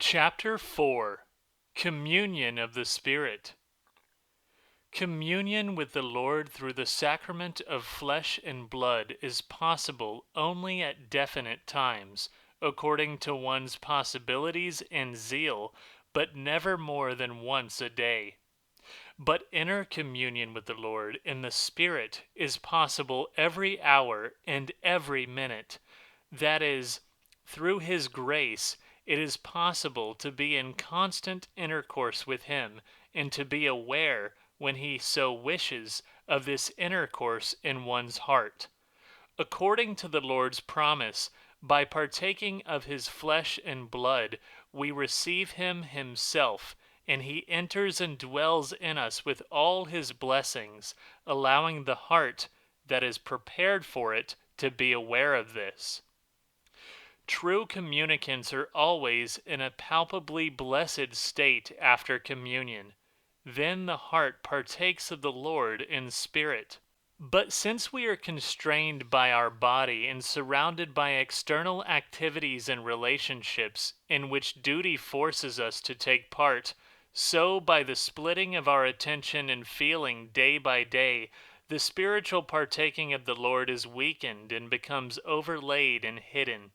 Chapter 4 Communion of the Spirit. Communion with the Lord through the sacrament of flesh and blood is possible only at definite times, according to one's possibilities and zeal, but never more than once a day. But inner communion with the Lord in the Spirit is possible every hour and every minute. That is, through His grace, it is possible to be in constant intercourse with Him and to be aware, when He so wishes, of this intercourse in one's heart. According to the Lord's promise, by partaking of His flesh and blood, we receive Him Himself, and He enters and dwells in us with all His blessings, allowing the heart that is prepared for it to be aware of this. True communicants are always in a palpably blessed state after communion. Then the heart partakes of the Lord in spirit. But since we are constrained by our body and surrounded by external activities and relationships in which duty forces us to take part, so by the splitting of our attention and feeling day by day, the spiritual partaking of the Lord is weakened and becomes overlaid and hidden.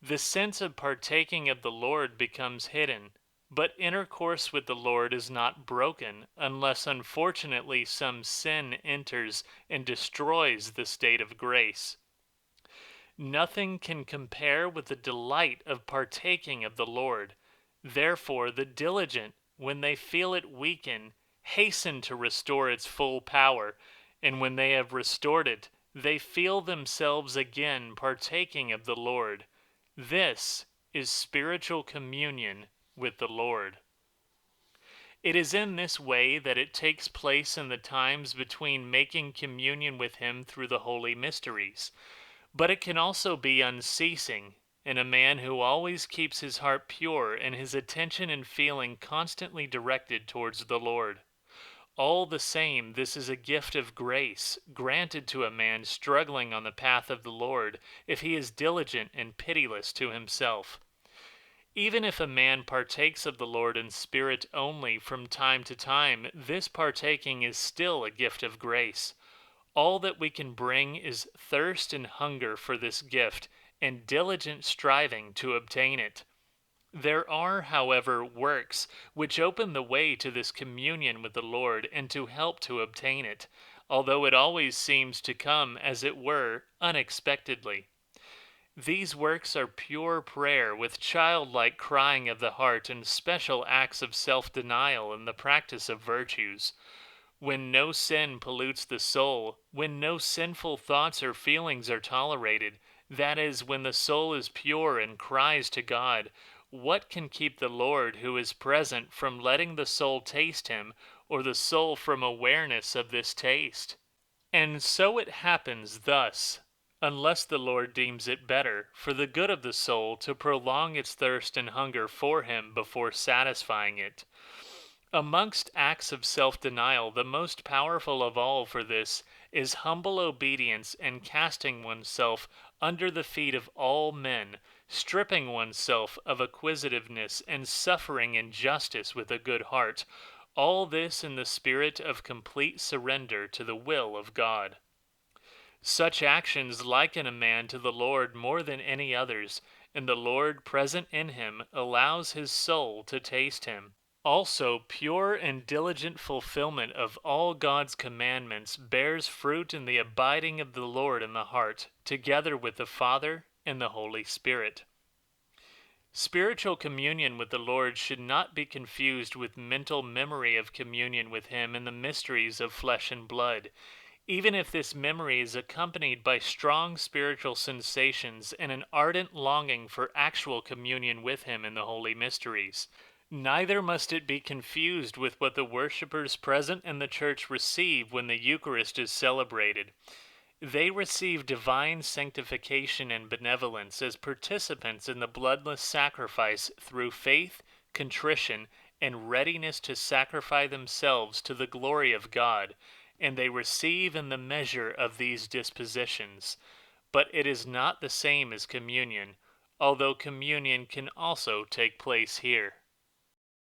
The sense of partaking of the Lord becomes hidden, but intercourse with the Lord is not broken unless unfortunately some sin enters and destroys the state of grace. Nothing can compare with the delight of partaking of the Lord. Therefore, the diligent, when they feel it weaken, hasten to restore its full power, and when they have restored it, they feel themselves again partaking of the Lord. This is spiritual communion with the Lord. It is in this way that it takes place in the times between making communion with Him through the holy mysteries. But it can also be unceasing, in a man who always keeps his heart pure and his attention and feeling constantly directed towards the Lord. All the same, this is a gift of grace, granted to a man struggling on the path of the Lord, if he is diligent and pitiless to himself. Even if a man partakes of the Lord in spirit only from time to time, this partaking is still a gift of grace. All that we can bring is thirst and hunger for this gift, and diligent striving to obtain it. There are, however, works which open the way to this communion with the Lord and to help to obtain it, although it always seems to come, as it were, unexpectedly. These works are pure prayer with childlike crying of the heart and special acts of self-denial and the practice of virtues. When no sin pollutes the soul, when no sinful thoughts or feelings are tolerated, that is, when the soul is pure and cries to God, what can keep the Lord who is present from letting the soul taste Him, or the soul from awareness of this taste? And so it happens thus, unless the Lord deems it better, for the good of the soul to prolong its thirst and hunger for Him before satisfying it. Amongst acts of self-denial, the most powerful of all for this is humble obedience and casting oneself under the feet of all men, stripping oneself of acquisitiveness and suffering injustice with a good heart, all this in the spirit of complete surrender to the will of God. Such actions liken a man to the Lord more than any others, and the Lord present in him allows his soul to taste Him. Also, pure and diligent fulfillment of all God's commandments bears fruit in the abiding of the Lord in the heart, together with the Father and the Holy Spirit. Spiritual communion with the Lord should not be confused with mental memory of communion with Him in the mysteries of flesh and blood, even if this memory is accompanied by strong spiritual sensations and an ardent longing for actual communion with Him in the holy mysteries. Neither must it be confused with what the worshippers present in the church receive when the Eucharist is celebrated. They receive divine sanctification and benevolence as participants in the bloodless sacrifice through faith, contrition, and readiness to sacrifice themselves to the glory of God, and they receive in the measure of these dispositions. But it is not the same as communion. although communion can also take place here.